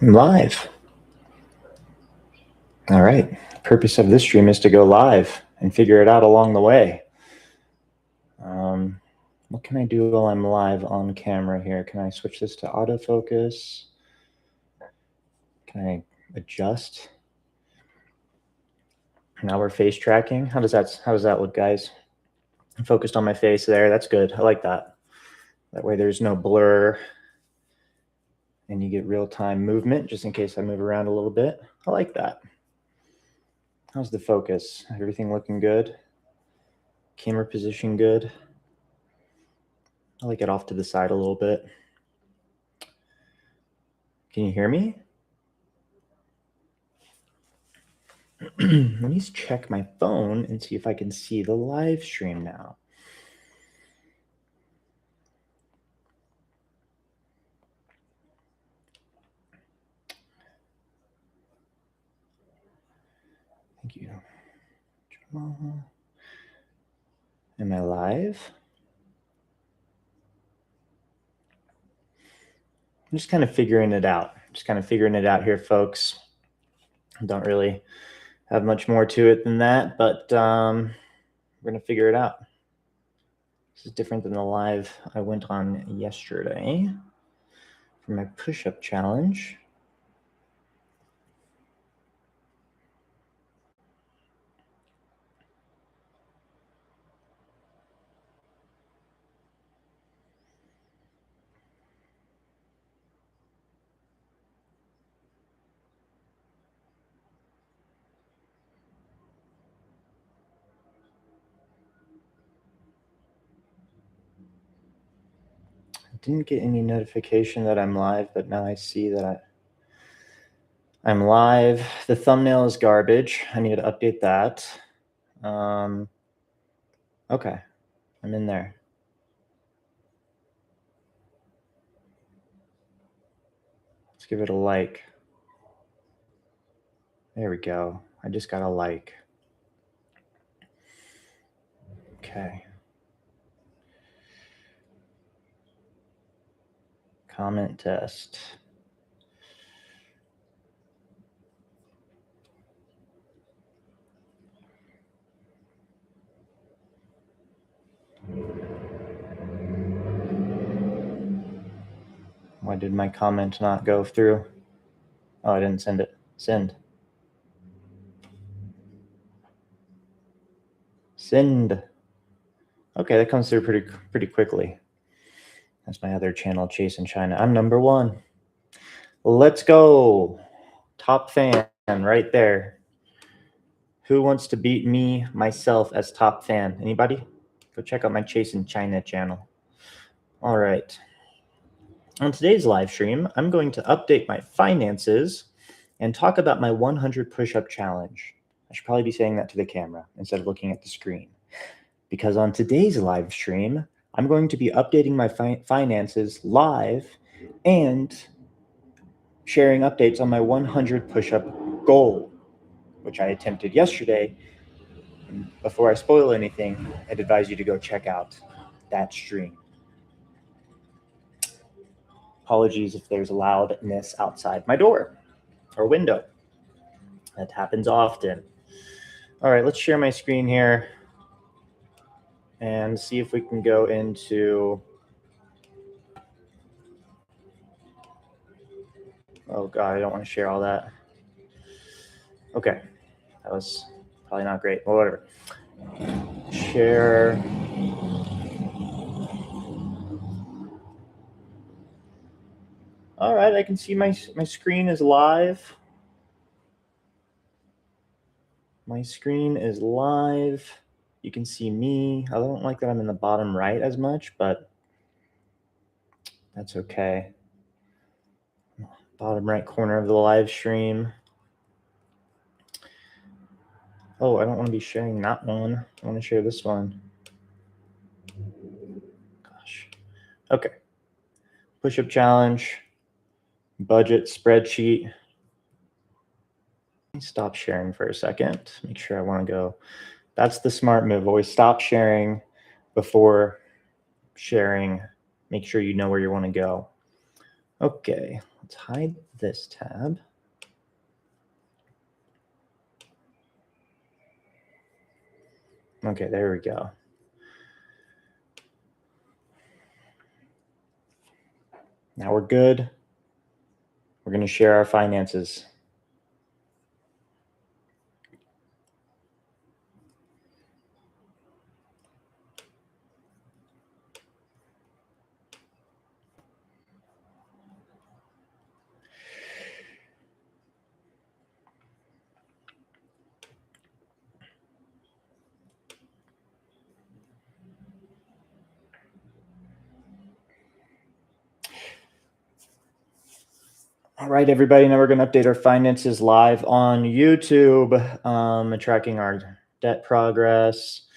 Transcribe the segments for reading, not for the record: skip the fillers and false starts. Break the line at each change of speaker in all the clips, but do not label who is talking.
I'm live. All right. The purpose of this stream is to go live and figure it out along the way. What can I do while I'm live on camera here? Can I switch this to autofocus? Can I adjust? Now we're face tracking. How does that look, guys? I'm focused on my face there. That's good. I like that. That way there's no blur and you get real-time movement just in case I move around a little bit. I like that. How's the focus? Everything looking good? Camera position good? I like it off to the side a little bit. Can you hear me? Let me check my phone and see if I can see the live stream now. Thank you. Am I live? I'm just kind of figuring it out. Here, folks. I don't really have much more to it than that, but we're going to figure it out. This is different than the live I went on yesterday for my push-up challenge. Didn't get any notification that I'm live, but now I see that I'm live. The thumbnail is garbage. I need to update that. Okay, I'm in there. Let's give it a like. There we go. I just got a like. Okay. Comment test. Why did my comment not go through? Oh, I didn't send it. Send. Send. Okay, that comes through pretty quickly. That's my other channel, Chasing China. I'm number one. Let's go. Top fan right there. Who wants to beat me, myself, as top fan? Anybody? Go check out my Chasing China channel. All right. On today's live stream, I'm going to update my finances and talk about my 100 push-up challenge. I should probably be saying that to the camera instead of looking at the screen. Because on today's live stream, I'm going to be updating my finances live and sharing updates on my 100 push-up goal, which I attempted yesterday. And before I spoil anything, I'd advise you to go check out that stream. Apologies if there's loudness outside my door or window. That happens often. All right, let's share my screen here and see if we can go into, oh God, I don't want to share all that. Okay, that was probably not great, but whatever. Share. All right, I can see my screen is live. My screen is live. You can see me. I don't like that I'm in the bottom right as much, but that's okay. Bottom right corner of the live stream. Oh, I don't want to be sharing that one. I want to share this one. Gosh. Okay. Push-up challenge. Budget spreadsheet. Let me stop sharing for a second. Make sure I want to go. That's the smart move. Always stop sharing before sharing. Make sure you know where you want to go. Okay, let's Let's hide this tab. Okay, there we go. Now we're good. We're going to share our finances. All right, everybody, now we're going to update our finances live on YouTube, tracking our debt progress.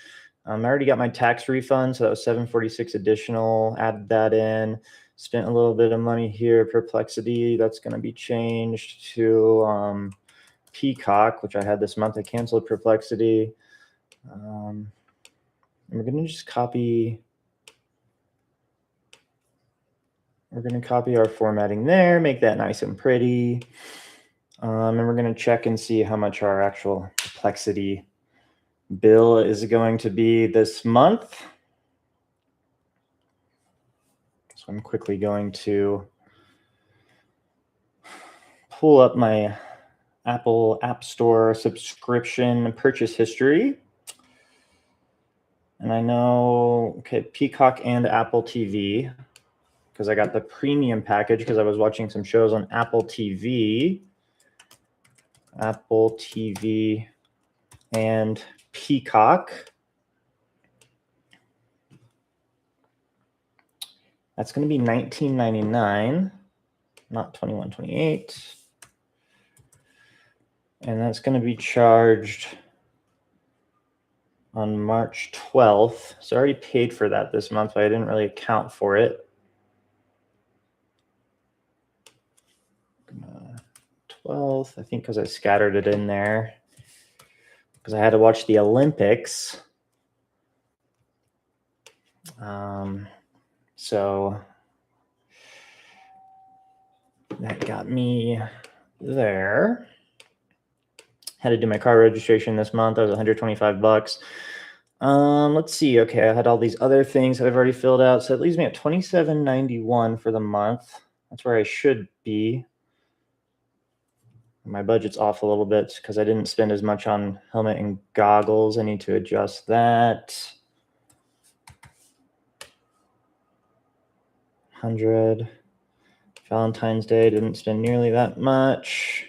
I already got my tax refund, so that was $746 additional, added that in, spent a little bit of money here, Perplexity, that's going to be changed to Peacock, which I had this month. I canceled Perplexity. And we're going to just copy... We're going to copy our formatting there, make that nice and pretty. And we're going to check and see how much our actual Perplexity bill is going to be this month. So I'm quickly going to pull up my Apple App Store subscription purchase history. And I know, okay, Peacock and Apple TV, because I got the premium package because I was watching some shows on Apple TV. Apple TV and Peacock. That's going to be $19.99, not $21.28. And that's going to be charged on March 12th. So I already paid for that this month, but I didn't really account for it. 12th, I think, because I scattered it in there because I had to watch the Olympics. So that got me there. Had to do my car registration this month. That was $125. Let's see. Okay, I had all these other things that I've already filled out, so it leaves me at $27.91 for the month. That's where I should be. My budget's off a little bit because I didn't spend as much on helmet and goggles. I need to adjust that. 100. Valentine's Day, didn't spend nearly that much.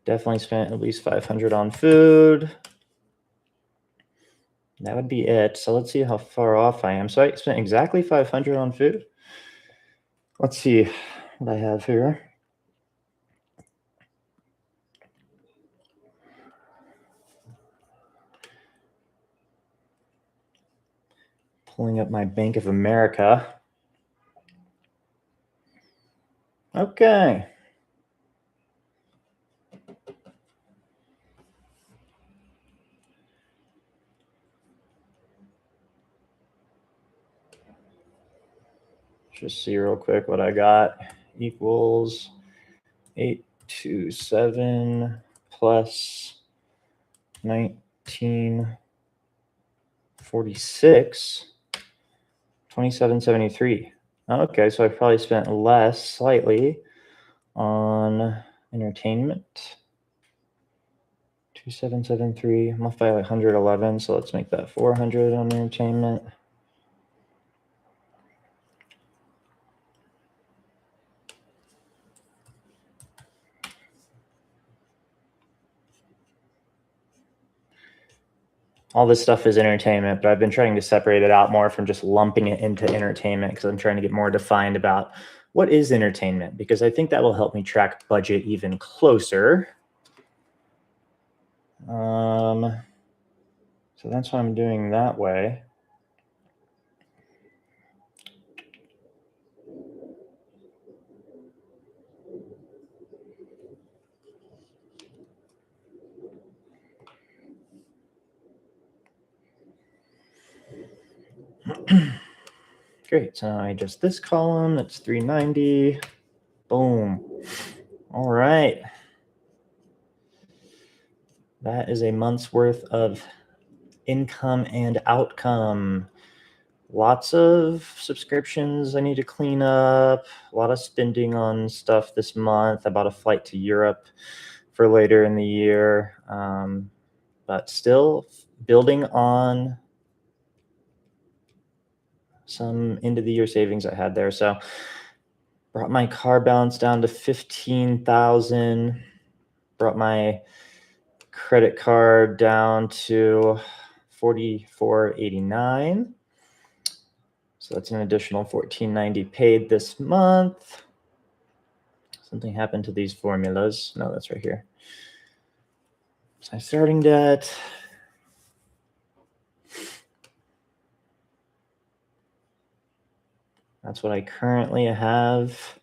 Definitely spent at least 500 on food. That would be it. So let's see how far off I am. So I spent exactly 500 on food. Let's see what I have here. Pulling up my Bank of America. Okay. Just see real quick what I got. Equals 827 plus 1946, 2773. Okay, so I probably spent less slightly on entertainment. 2773. I'm off by like 111, so let's make that 400 on entertainment. All this stuff is entertainment, but I've been trying to separate it out more from just lumping it into entertainment because I'm trying to get more defined about what is entertainment, because I think that will help me track budget even closer. So that's what I'm doing that way. Great. So now I adjust this column. That's 390. Boom. All right. That is a month's worth of income and outcome. Lots of subscriptions I need to clean up. A lot of spending on stuff this month. I bought a flight to Europe for later in the year. But still building on some end of the year savings I had there. So brought my car balance down to 15,000. Brought my credit card down to 44.89. So that's an additional 14.90 paid this month. Something happened to these formulas. No, that's right here. So my starting debt. That's what I currently have.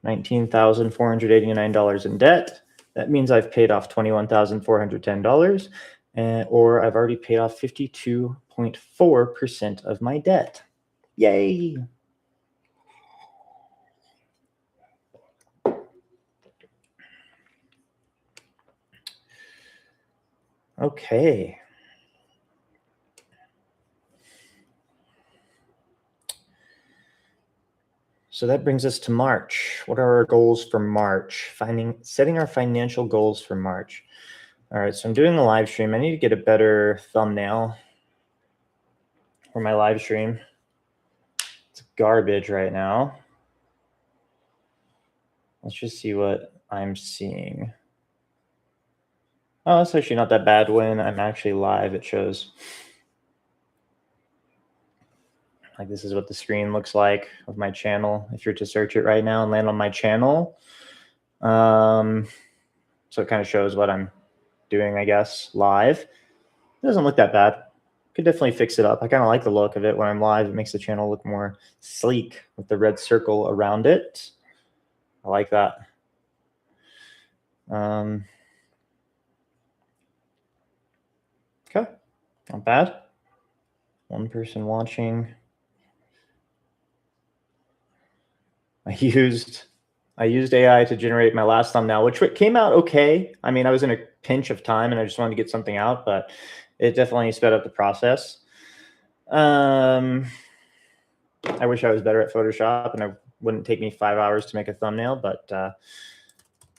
$19,489 in debt. That means I've paid off $21,410, or I've already paid off 52.4% of my debt. Yay! Okay. So that brings us to March. What are our goals for March? Setting our financial goals for March. All right, so I'm doing a live stream. I need to get a better thumbnail for my live stream. It's garbage right now. Let's just see what I'm seeing. Oh, it's actually not that bad when I'm actually live. It shows like this is what the screen looks like of my channel. If you're to search it right now and land on my channel. So it kind of shows what I'm doing, I guess, live. It doesn't look that bad. Could definitely fix it up. I kind of like the look of it when I'm live. It makes the channel look more sleek with the red circle around it. I like that. Okay, not bad. One person watching. I used AI to generate my last thumbnail, which came out okay. I mean, I was in a pinch of time and I just wanted to get something out, but it definitely sped up the process. I wish I was better at Photoshop and it wouldn't take me 5 hours to make a thumbnail, but kind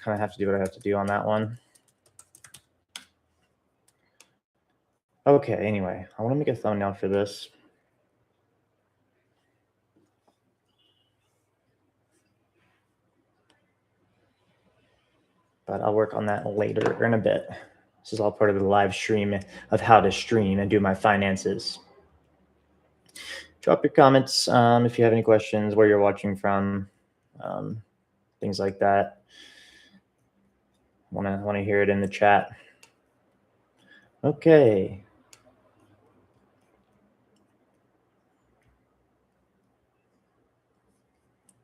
of have to do what I have to do on that one. Okay, anyway, I want to make a thumbnail for this. But I'll work on that later in a bit. This is all part of the live stream of how to stream and do my finances. Drop your comments if you have any questions, where you're watching from, things like that. Want to hear it in the chat. Okay.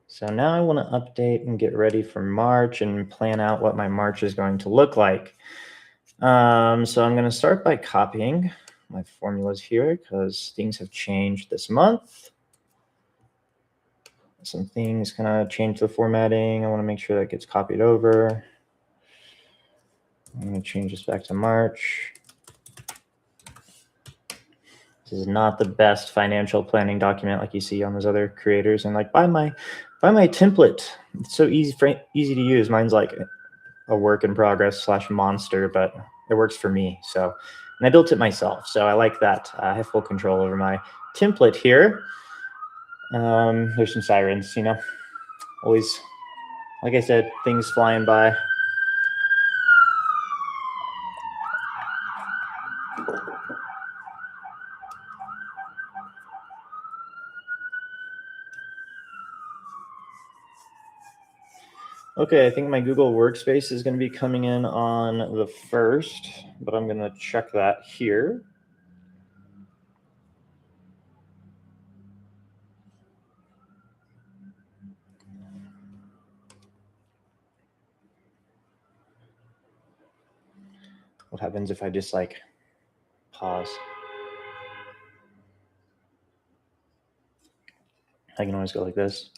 So now I want to update and get ready for March and plan out what my March is going to look like. So I'm going to start by copying my formulas here because things have changed this month. Some things kind of change the formatting. I want to make sure that gets copied over. I'm going to change this back to March. This is not the best financial planning document like you see on those other creators. And like, buy my template. It's so easy to use. Mine's like a work in progress / monster, but it works for me. So, and I built it myself. So I like that. I have full control over my template here. There's some sirens, you know, always, like I said, things flying by. Okay, I think my Google Workspace is going to be coming in on the 1st, but I'm going to check that here. What happens if I just like pause? I can always go like this.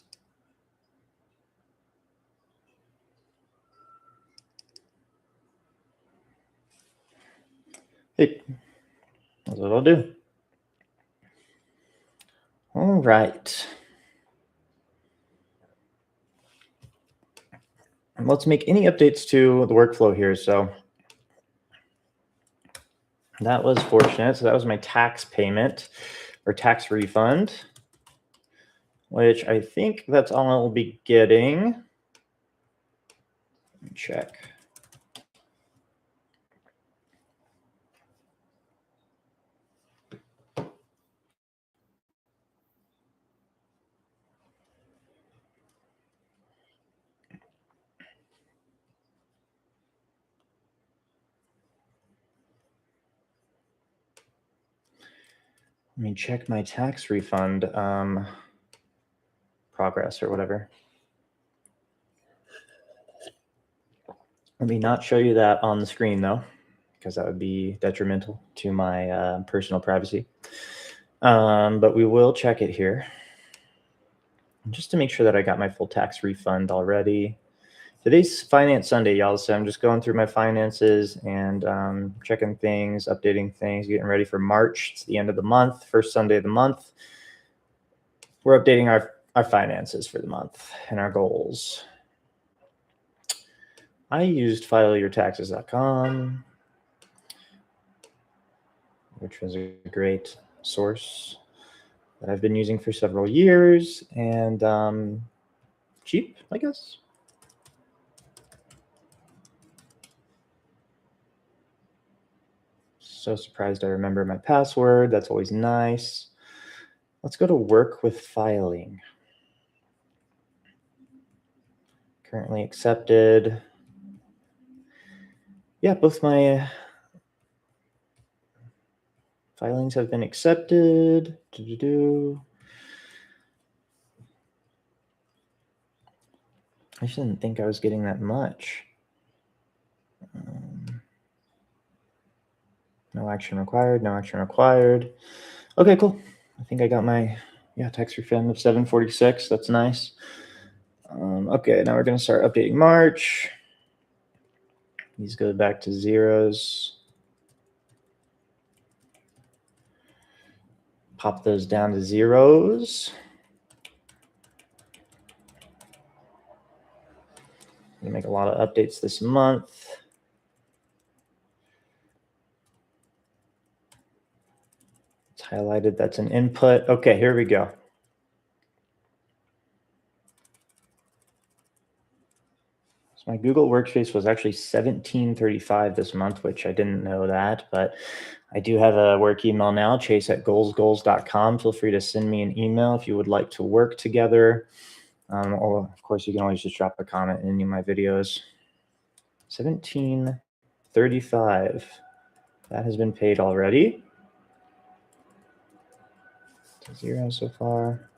Hey, that's what I'll do. All right. Let's make any updates to the workflow here. So that was fortunate. So that was my tax payment or tax refund, which I think that's all I'll be getting. Let me check. Let me check my tax refund progress or whatever. Let me not show you that on the screen though, because that would be detrimental to my personal privacy. But we will check it here just to make sure that I got my full tax refund already. Today's Finance Sunday, y'all, so I'm just going through my finances and checking things, updating things, getting ready for March. It's the end of the month, first Sunday of the month. We're updating our finances for the month and our goals. I used fileyourtaxes.com, which was a great source that I've been using for several years and cheap, I guess. So surprised I remember my password. That's always nice. Let's go to work with filing. Currently accepted. Yeah, both my filings have been accepted. I just didn't think I was getting that much. No action required, no action required. Okay, cool. I think I got my tax refund of $746. That's nice. Okay, now we're gonna start updating March. These go back to zeros. Pop those down to zeros. Gonna make a lot of updates this month. It's highlighted, that's an input. Okay, here we go. So my Google Workspace was actually $17.35 this month, which I didn't know that, but I do have a work email now, chase@goalsgoals.com. Feel free to send me an email if you would like to work together. Or of course, you can always just drop a comment in any of my videos. $17.35. That has been paid already. To zero so far.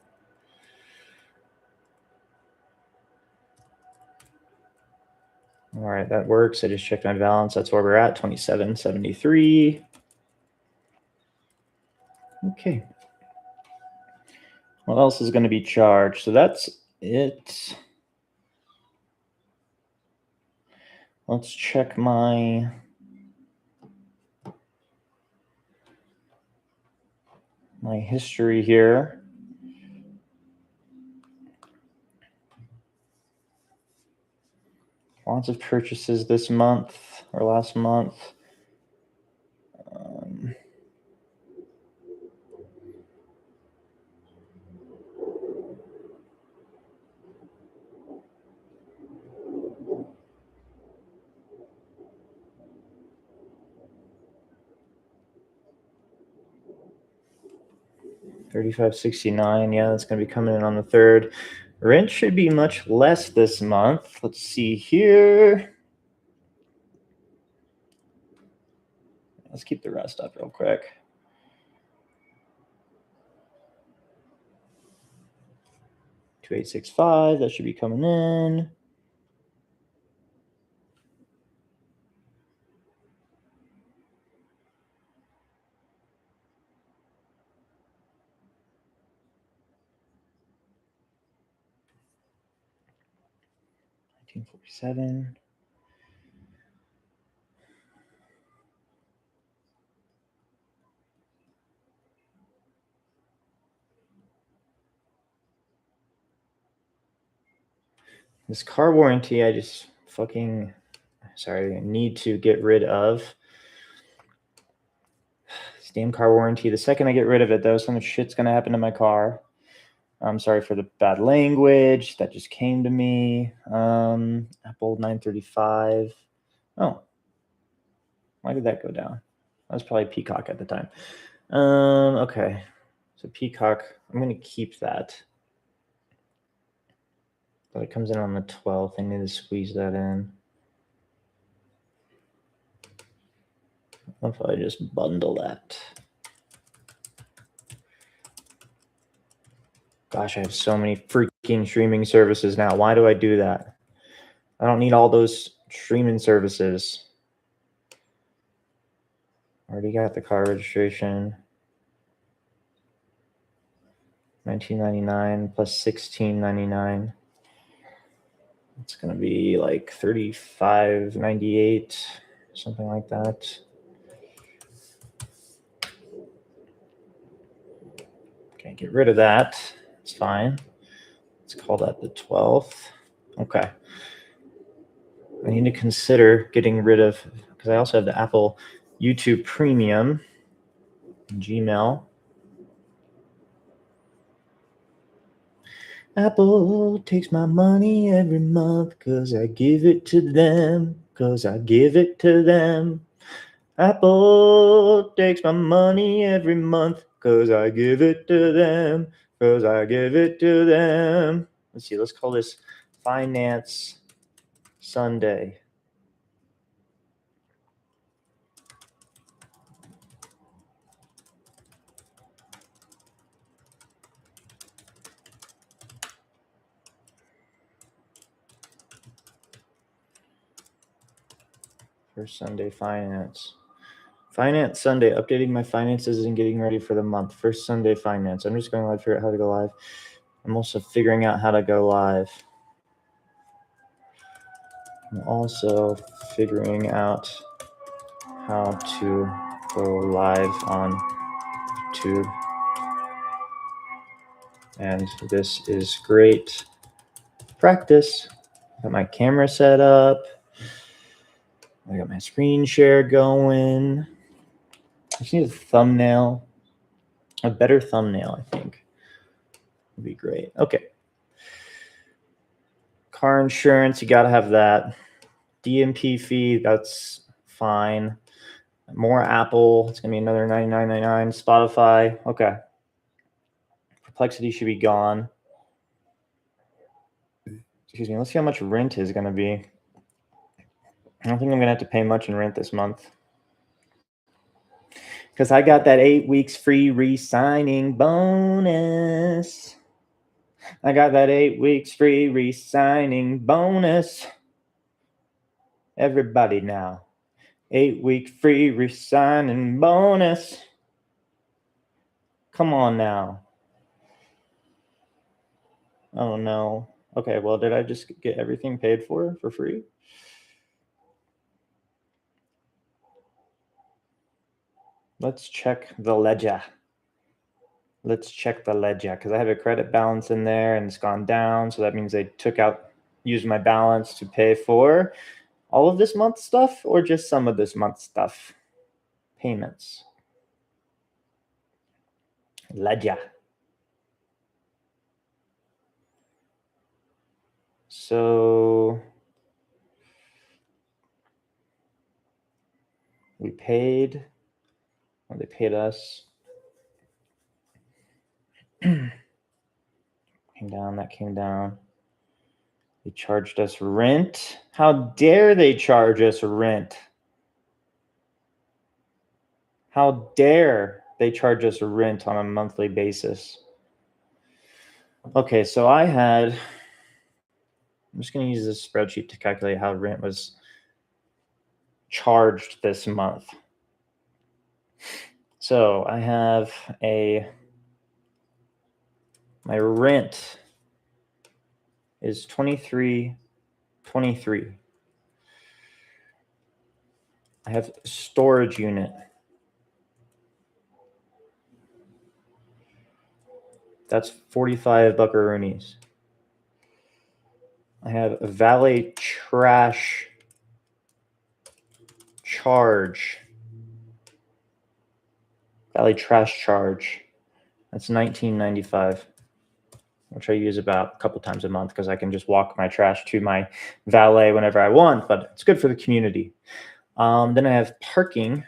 All right, that works. I just checked my balance. That's where we're at, $27.73. Okay. What else is going to be charged? So that's it. Let's check my history here. Lots of purchases this month or last month. $35.69. Yeah, that's going to be coming in on the 3rd. Rent should be much less this month. Let's see here. Let's keep the rest up real quick. $2,865. That should be coming in. 1947. This car warranty, I just fucking, need to get rid of. This damn car warranty. The second I get rid of it, though, so much shit's gonna happen to my car. I'm sorry for the bad language that just came to me. Apple 935. Oh, why did that go down? That was probably Peacock at the time. Okay, so Peacock, I'm gonna keep that. But it comes in on the 12th. I need to squeeze that in. I'll probably just bundle that. Gosh, I have so many freaking streaming services now. Why do I do that? I don't need all those streaming services. Already got the car registration. $19.99 plus $16.99. It's gonna be like $35.98, something like that. Okay, get rid of that. It's fine. Let's call that the 12th. Okay. I need to consider getting rid of, because I also have the Apple YouTube Premium, Gmail. Apple takes my money every month because I give it to them, because I give it to them. Apple takes my money every month because I give it to them, because I give it to them. Let's see, let's call this Finance Sunday. First Sunday Finance. Finance Sunday, updating my finances and getting ready for the month. First Sunday Finance. I'm just going live, figure out how to go live. I'm also figuring out how to go live. I'm also figuring out how to go live on YouTube. And this is great practice. Got my camera set up. I got my screen share going. I just need a thumbnail. A better thumbnail, I think, would be great. Okay. Car insurance, you got to have that. DMP fee, that's fine. More Apple, it's going to be another $99.99. Spotify, okay. Perplexity should be gone. Excuse me, let's see how much rent is going to be. I don't think I'm going to have to pay much in rent this month, because I got that 8 weeks free re-signing bonus. I got that 8 weeks free re-signing bonus. Everybody now. 8-week free re-signing bonus. Come on now. Oh no. Okay, well, did I just get everything paid for free? Let's check the ledger. Let's check the ledger, because I have a credit balance in there and it's gone down. So that means they used my balance to pay for all of this month's stuff or just some of this month's stuff. Payments. Ledger. So we paid, well, they paid us. Came down, that came down. They charged us rent. How dare they charge us rent? How dare they charge us rent on a monthly basis? Okay, so I'm just going to use this spreadsheet to calculate how rent was charged this month. So I have my rent is $23 23. I have storage unit. That's 45 buckaroonies. I have a valet trash charge. Valet trash charge. That's $19.95, which I use about a couple times a month because I can just walk my trash to my valet whenever I want, but it's good for the community. Then I have parking.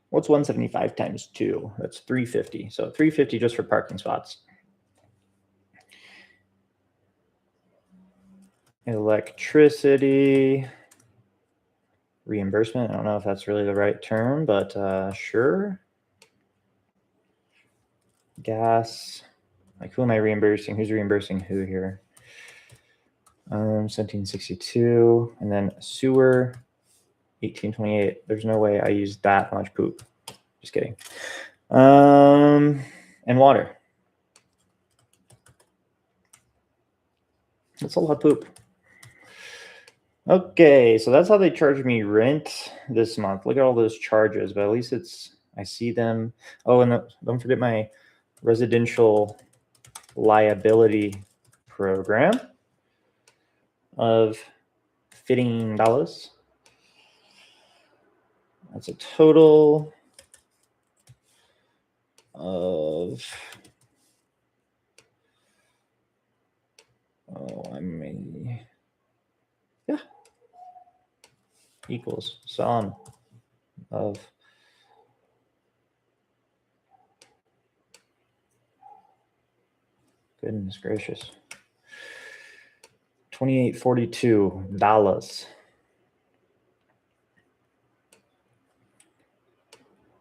What's 175 times 2? That's 350. So 350 just for parking spots. Electricity reimbursement. I don't know if that's really the right term, but sure. Gas. Like, who am I reimbursing? Who's reimbursing who here? 1762. And then sewer, 1828. There's no way I use that much poop. Just kidding. And water. That's a lot of poop. Okay, so that's how they charge me rent this month. Look at all those charges, but at least I see them. Oh, and don't forget my residential liability program of $15. That's a total of equals sum of goodness gracious, $28.42.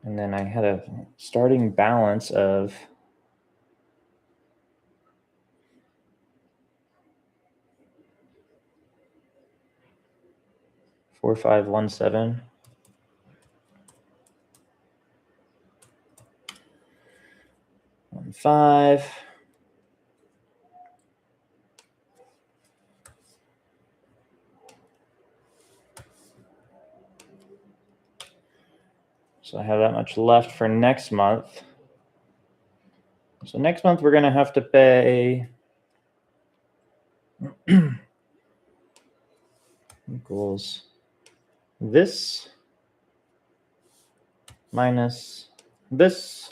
And then I had a starting balance of $4,517. $1,500. So I have that much left for next month. So next month we're going to have to pay equals this minus this.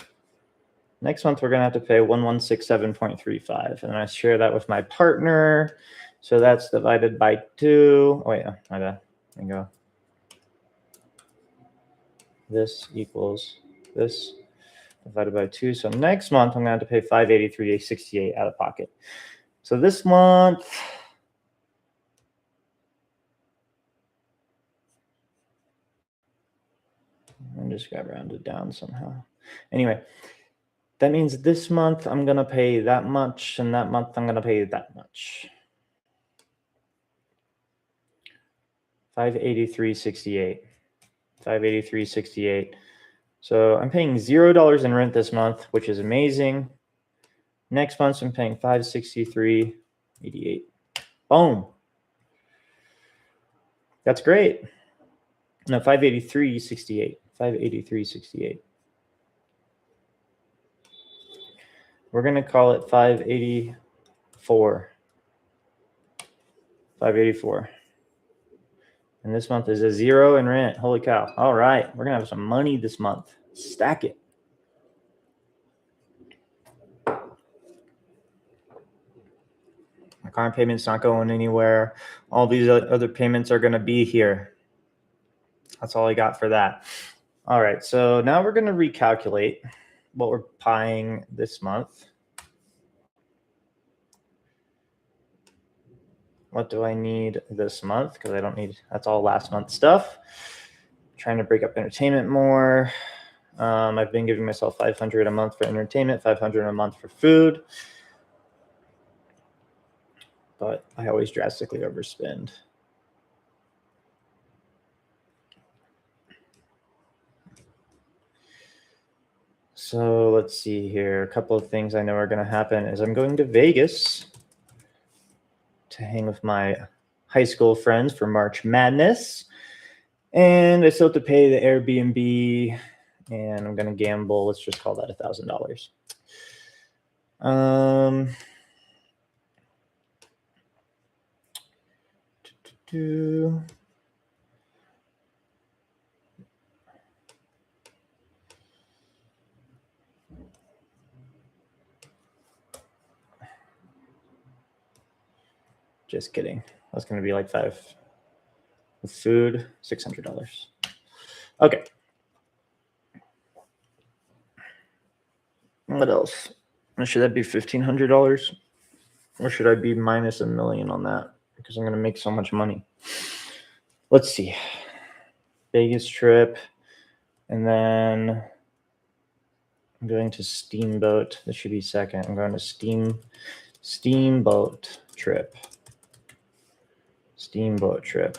Next month we're going to have to pay 1167.35, and I share that with my partner. So that's divided by 2. Oh wait, my bad. There you go. This equals this divided by 2. So next month I'm going to have to pay $583.68 out of pocket. So this month, I just got rounded down somehow. Anyway, that means this month I'm going to pay that much, and that month I'm going to pay that much. $583.68. $583.68. So I'm paying $0 in rent this month, which is amazing. Next month I'm paying $563.88. Boom. That's great. No, $583.68. $583.68. We're going to call it $584. $584. And this month is a 0 in rent. Holy cow. All right. We're going to have some money this month. Stack it. My car payment's not going anywhere. All these other payments are going to be here. That's all I got for that. All right. So now we're going to recalculate what we're buying this month. What do I need this month? Because I don't need, that's all last month stuff. Trying to break up entertainment more. I've been giving myself $500 a month for entertainment, $500 a month for food. But I always drastically overspend. So let's see here. A couple of things I know are going to happen is I'm going to Vegas to hang with my high school friends for March Madness. And I still have to pay the Airbnb, and I'm going to gamble. Let's just call that $1,000. Just kidding. That's going to be like $5. With food, $600. Okay. What else? Should that be $1,500? Or should I be minus $1 million on that? Because I'm going to make so much money. Let's see. Vegas trip. And then I'm going to Steamboat. This should be second. I'm going to Steamboat trip. Steamboat trip.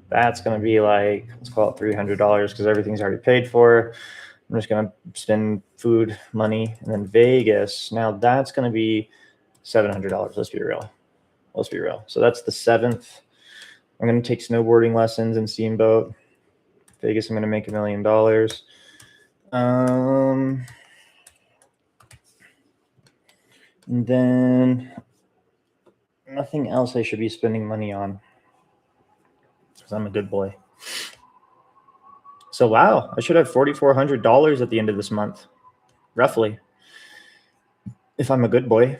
That's going to be like, let's call it $300 because everything's already paid for. I'm just going to spend food, money, and then Vegas. Now that's going to be $700. Let's be real. Let's be real. So that's the 7th. I'm going to take snowboarding lessons in Steamboat. Vegas, I'm going to make $1 million. And then nothing else I should be spending money on. I'm a good boy. So, wow, I should have $4,400 at the end of this month, roughly, if I'm a good boy.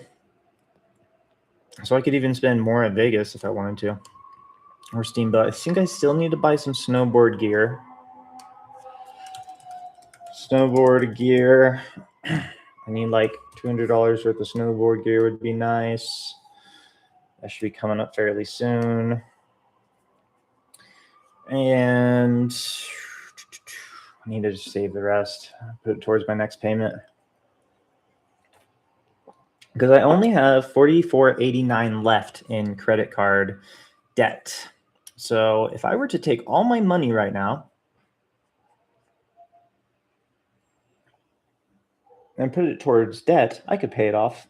So I could even spend more at Vegas if I wanted to, or Steamboat. I think I still need to buy some snowboard gear. Snowboard gear. I need like $200 worth of snowboard gear would be nice. That should be coming up fairly soon. And I need to just save the rest, put it towards my next payment. Because I only have $44.89 left in credit card debt. So if I were to take all my money right now and put it towards debt, I could pay it off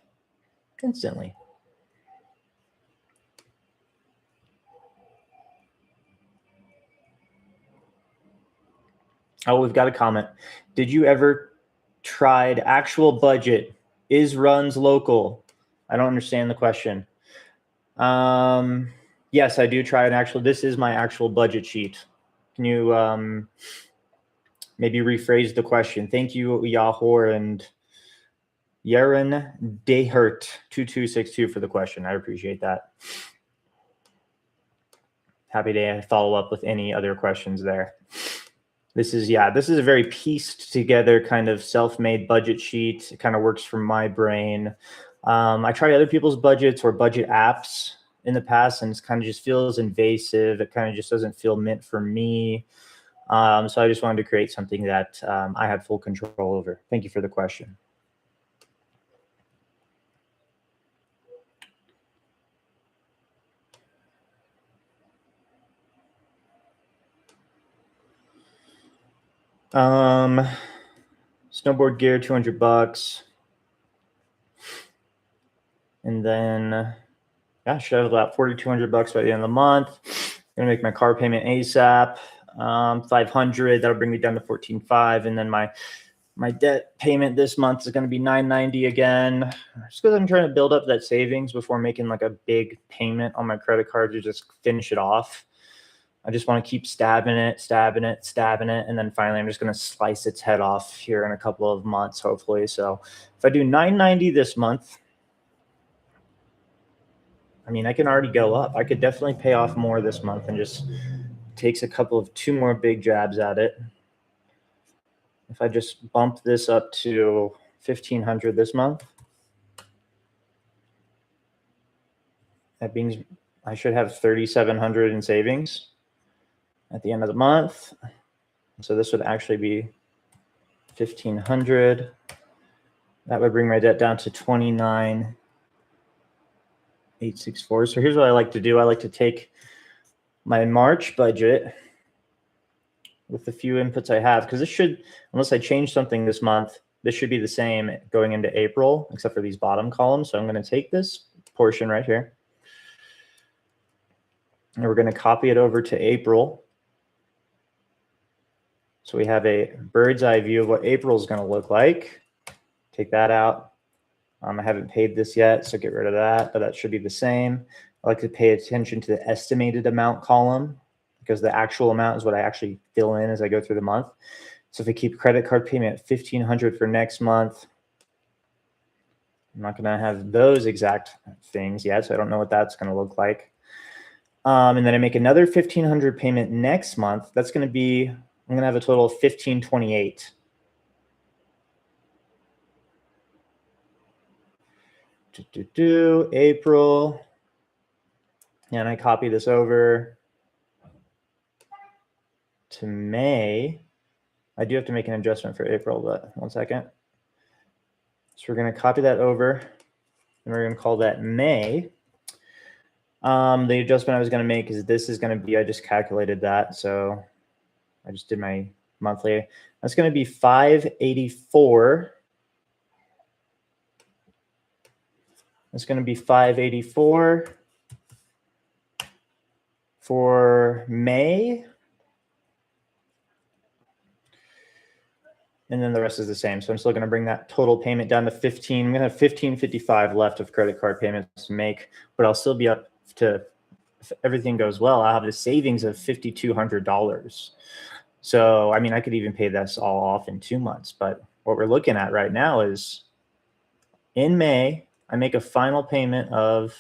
instantly. Oh, we've got a comment. Did you ever tried actual budget? Is runs local? I don't understand the question. Yes, I do try an actual. This is my actual budget sheet. Can you maybe rephrase the question? Thank you, Yahor and Yaren Dehert 2262 for the question. I appreciate that. Happy to follow up with any other questions there. This is a very pieced together kind of self-made budget sheet. It kind of works for my brain. I tried other people's budgets or budget apps in the past, and it kind of just feels invasive. It kind of just doesn't feel meant for me. So I just wanted to create something that I had full control over. Thank you for the question. Snowboard gear, $200. And then, yeah, I should have about $4,200 by the end of the month. I'm gonna make my car payment ASAP. $500. That'll bring me down to $14,500. And then my debt payment this month is going to be $990 again. Just because I'm trying to build up that savings before making like a big payment on my credit card to just finish it off. I just want to keep stabbing it. And then finally, I'm just going to slice its head off here in a couple of months, hopefully. So if I do $990 this month, I mean, I can already go up. I could definitely pay off more this month and just takes two more big jabs at it. If I just bump this up to $1,500 this month, that means I should have $3,700 in savings at the end of the month. So this would actually be $1,500. That would bring my debt down to $29,864. So here's what I like to do. I like to take my March budget with the few inputs I have, because this should, unless I change something this month, this should be the same going into April, except for these bottom columns. So I'm going to take this portion right here. And we're going to copy it over to April. So we have a bird's eye view of what April is going to look like. Take that out. I haven't paid this yet, so get rid of that, but that should be the same. I like to pay attention to the estimated amount column because the actual amount is what I actually fill in as I go through the month. So if I keep credit card payment at $1,500 for next month, I'm not going to have those exact things yet, so I don't know what that's going to look like. And then I make another $1,500 payment next month. That's going to be, I'm going to have a total of $1,528. April. And I copy this over to May. I do have to make an adjustment for April, but one second. So we're going to copy that over, and we're going to call that May. The adjustment I was going to make is this is going to be, I just calculated that, so I just did my monthly. That's going to be $584. That's going to be $584 for May. And then the rest is the same. So I'm still going to bring that total payment down to 15. I'm going to have $1,555 left of credit card payments to make, but I'll still be up to, if everything goes well, I'll have a savings of $5,200. So, I mean, I could even pay this all off in 2 months, but what we're looking at right now is in May, I make a final payment of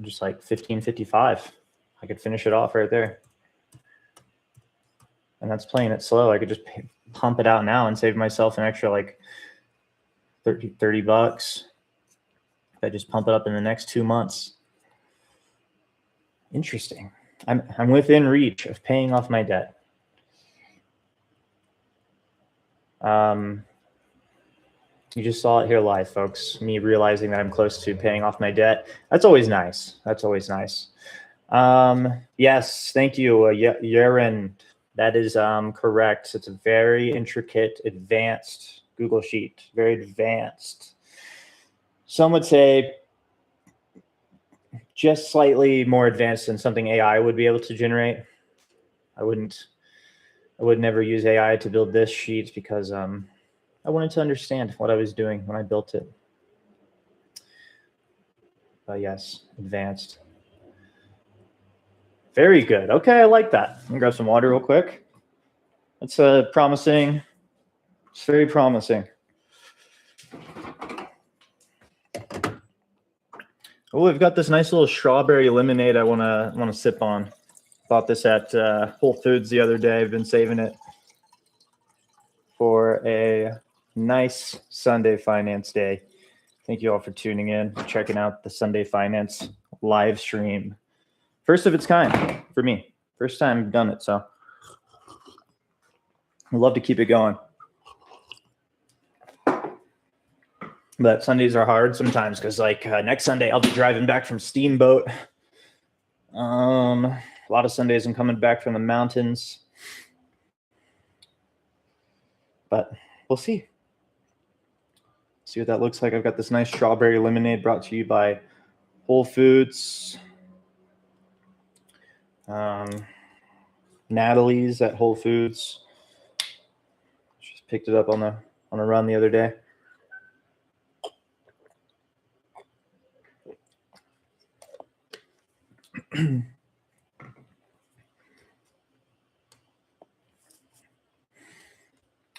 just like $1,555. I could finish it off right there. And that's playing it slow. I could just pump it out now and save myself an extra like 30 bucks. If I just pump it up in the next 2 months. Interesting. I'm within reach of paying off my debt. You just saw it here live, folks. Me realizing that I'm close to paying off my debt. That's always nice. That's always nice. Yes, thank you, Yaren. That is correct. It's a very intricate, advanced Google Sheet. Very advanced. Some would say just slightly more advanced than something AI would be able to generate. I would never use AI to build this sheet because I wanted to understand what I was doing when I built it. But yes, advanced. Very good. Okay, I like that. I'm gonna grab some water real quick. That's promising. It's very promising. Oh, we've got this nice little strawberry lemonade I wanna sip on. Bought this at Whole Foods the other day. I've been saving it for a nice Sunday Finance day. Thank you all for tuning in, checking out the Sunday Finance live stream. First of its kind for me. First time I've done it, so I'd love to keep it going. But Sundays are hard sometimes because, like, next Sunday I'll be driving back from Steamboat. A lot of Sundays I'm coming back from the mountains. But we'll see. See what that looks like. I've got this nice strawberry lemonade brought to you by Whole Foods. Natalie's at Whole Foods. Just picked it up on a run the other day.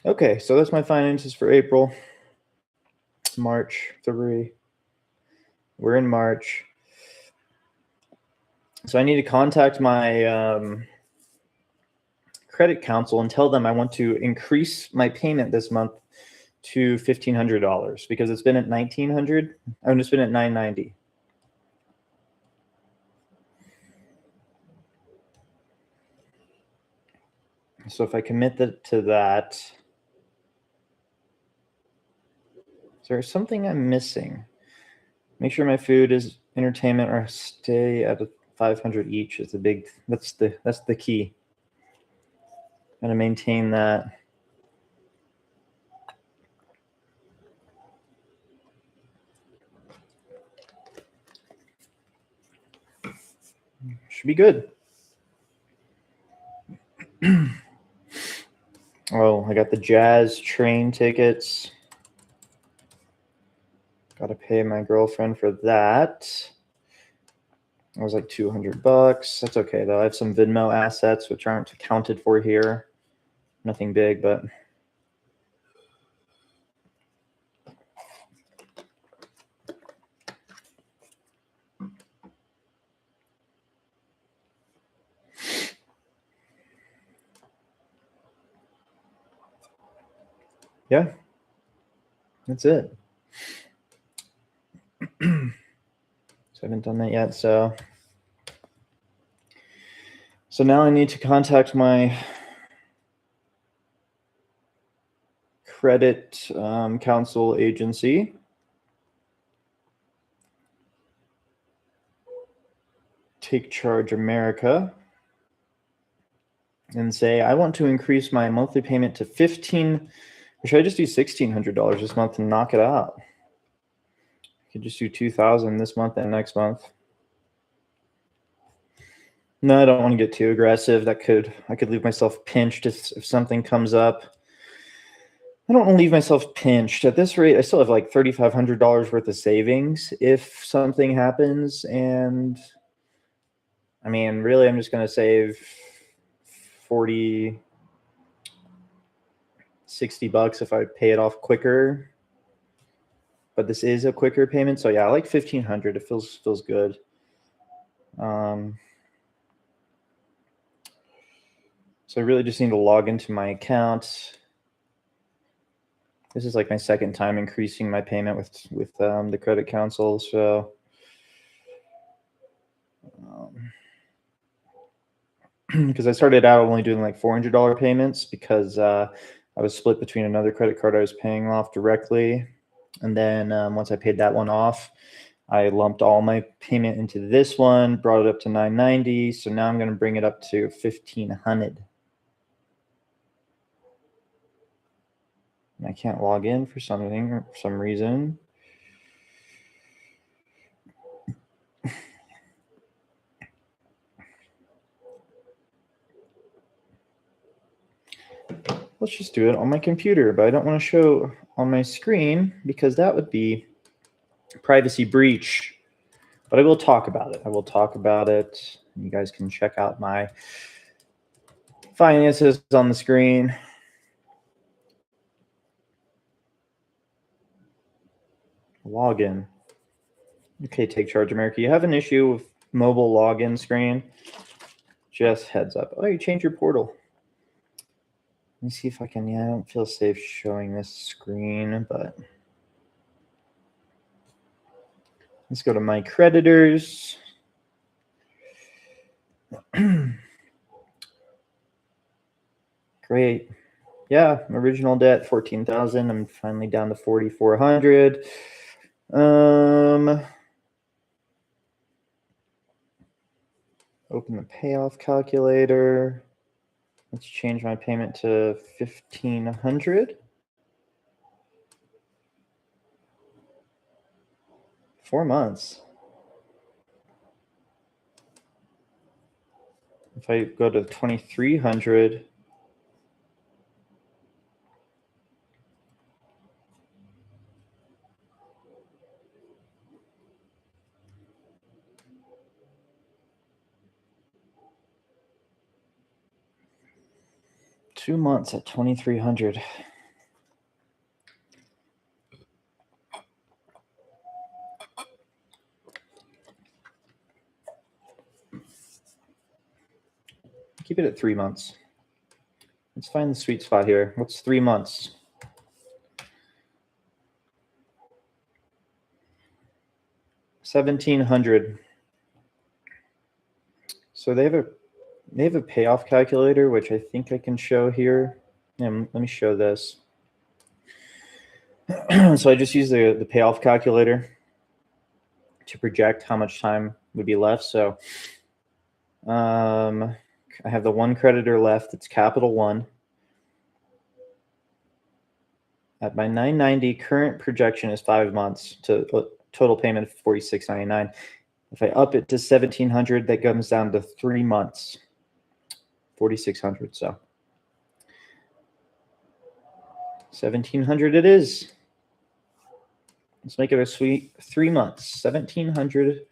Okay, so that's my finances for April. March, February. We're in March. So I need to contact my credit counsel and tell them I want to increase my payment this month to $1,500 because it's been at $1,900. It's been at $990. So if I commit to that, is there something I'm missing? Make sure my food is entertainment or stay at $500 each is the big. That's the key. Gotta maintain that. Should be good. Oh, I got the Jazz train tickets. Got to pay my girlfriend for that. It was like $200. That's okay though. I have some Venmo assets which aren't accounted for here. Nothing big, but yeah, that's it. So I haven't done that yet. So now I need to contact my credit counsel agency. Take Charge America. And say, I want to increase my monthly payment to $1,500. Or should I just do $1,600 this month and knock it out? I could just do $2,000 this month and next month. No, I don't want to get too aggressive. I could leave myself pinched if something comes up. I don't want to leave myself pinched. At this rate, I still have like $3,500 worth of savings if something happens. And I mean, really, I'm just going to save $40, $60 if I pay it off quicker. But this is a quicker payment. So yeah, I like $1,500. It feels good. So I really just need to log into my account. This is like my second time increasing my payment with the credit counsel. So because I started out only doing like $400 payments because I was split between another credit card I was paying off directly. And then once I paid that one off, I lumped all my payment into this one, brought it up to $990. So now I'm going to bring it up to $1,500. I can't log in for some reason. Let's just do it on my computer, but I don't want to show on my screen because that would be privacy breach. But I will talk about it. You guys can check out my finances on the screen. Login. Okay, Take Charge America. You have an issue with mobile login screen. Just heads up. Oh, you changed your portal. Let me see if I can. Yeah, I don't feel safe showing this screen, but let's go to my creditors. Great. Yeah, original debt $14,000. I'm finally down to $4,400. Open the payoff calculator. Let's change my payment to $1,500. 4 months. If I go to 2,300. $2 months at 2,300. Keep it at 3 months. Let's find the sweet spot here. What's 3 months? $1,700. So they have a payoff calculator, which I think I can show here. Let me show this. So I just use the payoff calculator to project how much time would be left. So I have the one creditor left. It's Capital One. At my $990, current projection is 5 months to total payment of $46.99. If I up it to 1,700, that comes down to 3 months, 4,600. So 1,700 it is. Let's make it a sweet 3 months. 1,700.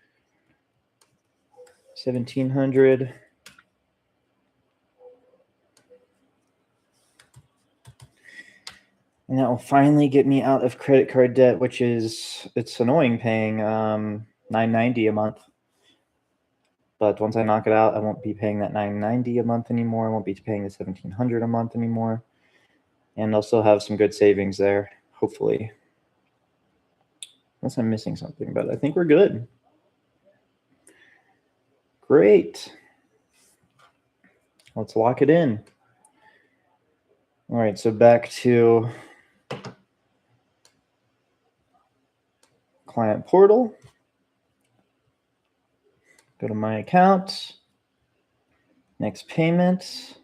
1,700. And that will finally get me out of credit card debt, which is, it's annoying paying $9.90 a month. But once I knock it out, I won't be paying that $9.90 a month anymore. I won't be paying the $1,700 a month anymore. And I'll still have some good savings there, hopefully. Unless I'm missing something, but I think we're good. Great. Let's lock it in. All right, so back to client portal. Go to my account. Next payment.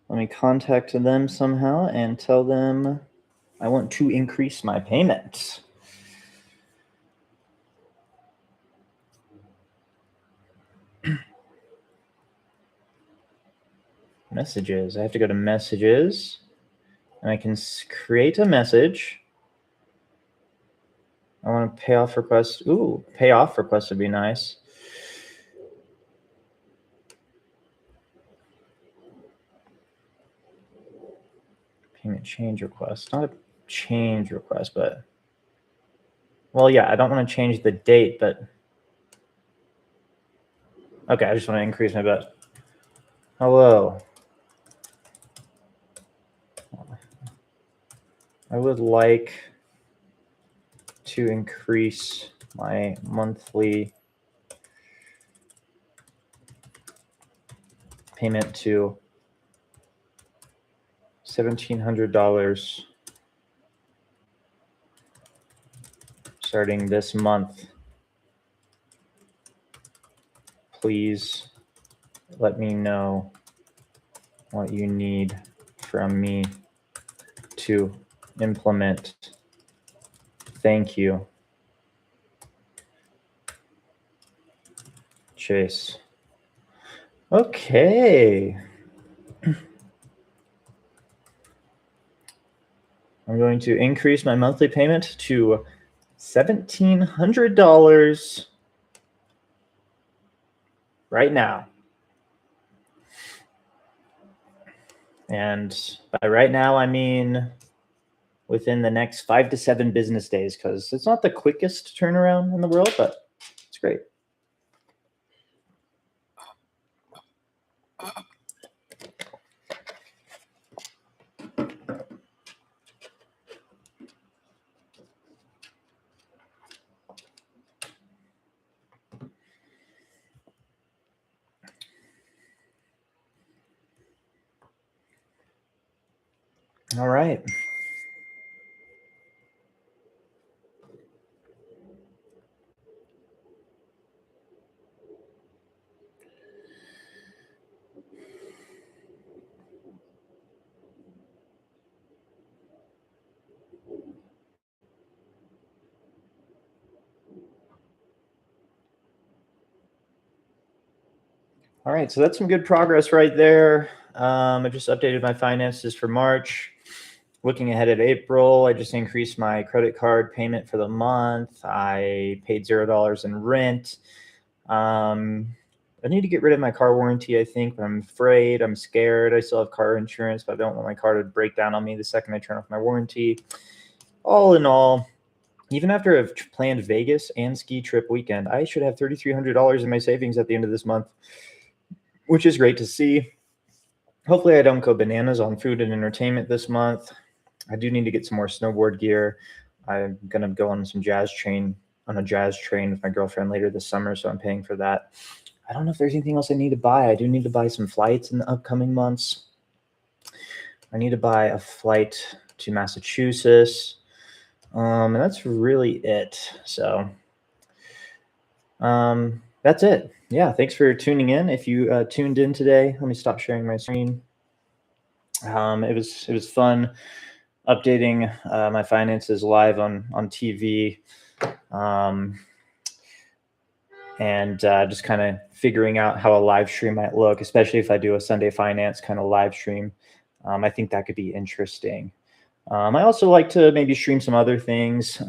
Let me contact them somehow and tell them I want to increase my payment. Messages. I have to go to messages, and I can create a message. I want to pay off request. Ooh, pay off request would be nice. Payment change request. Not a change request, but well, yeah, I don't want to change the date, but okay, I just want to increase my bet. Hello. I would like to increase my monthly payment to $1,700 starting this month. Please let me know what you need from me to implement. Thank you, Chase. Okay. I'm going to increase my monthly payment to $1,700 right now. And by right now, I mean within the next 5 to 7 business days, because it's not the quickest turnaround in the world, but it's great. All right. All right, so that's some good progress right there. I just updated my finances for March. Looking ahead at April, I just increased my credit card payment for the month. I paid $0 in rent. I need to get rid of my car warranty, I think, but I'm afraid, I'm scared. I still have car insurance, but I don't want my car to break down on me the second I turn off my warranty. All in all, even after I've planned Vegas and ski trip weekend, I should have $3,300 in my savings at the end of this month, which is great to see. Hopefully I don't go bananas on food and entertainment this month. I do need to get some more snowboard gear. I'm going to go on a jazz train with my girlfriend later this summer, so I'm paying for that. I don't know if there's anything else I need to buy. I do need to buy some flights in the upcoming months. I need to buy a flight to Massachusetts. And that's really it. So that's it. Yeah, thanks for tuning in. If you tuned in today, let me stop sharing my screen. It was fun updating my finances live on TV. and just kind of figuring out how a live stream might look, especially if I do a Sunday Finance kind of live stream. I think that could be interesting. I also like to maybe stream some other things,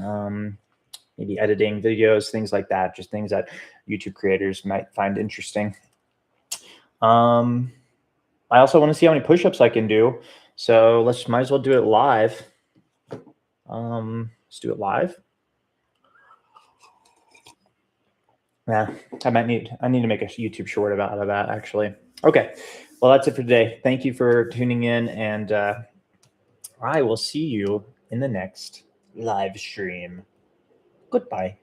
maybe editing videos, things like that, just things that YouTube creators might find interesting. I also want to see how many push-ups I can do. So might as well do it live. Let's do it live. Yeah, I need to make a YouTube short out of that, actually. Okay, well, that's it for today. Thank you for tuning in, and I will see you in the next live stream. Goodbye.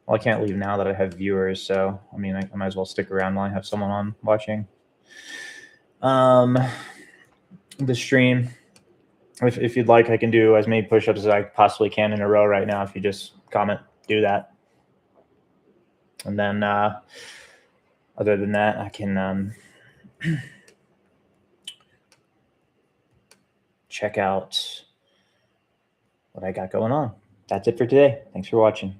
Well, I can't leave now that I have viewers, so I mean, I might as well stick around while I have someone on watching. The stream. If you'd like, I can do as many push-ups as I possibly can in a row right now. If you just comment, do that. And then other than that, I can check out what I got going on. That's it for today. Thanks for watching.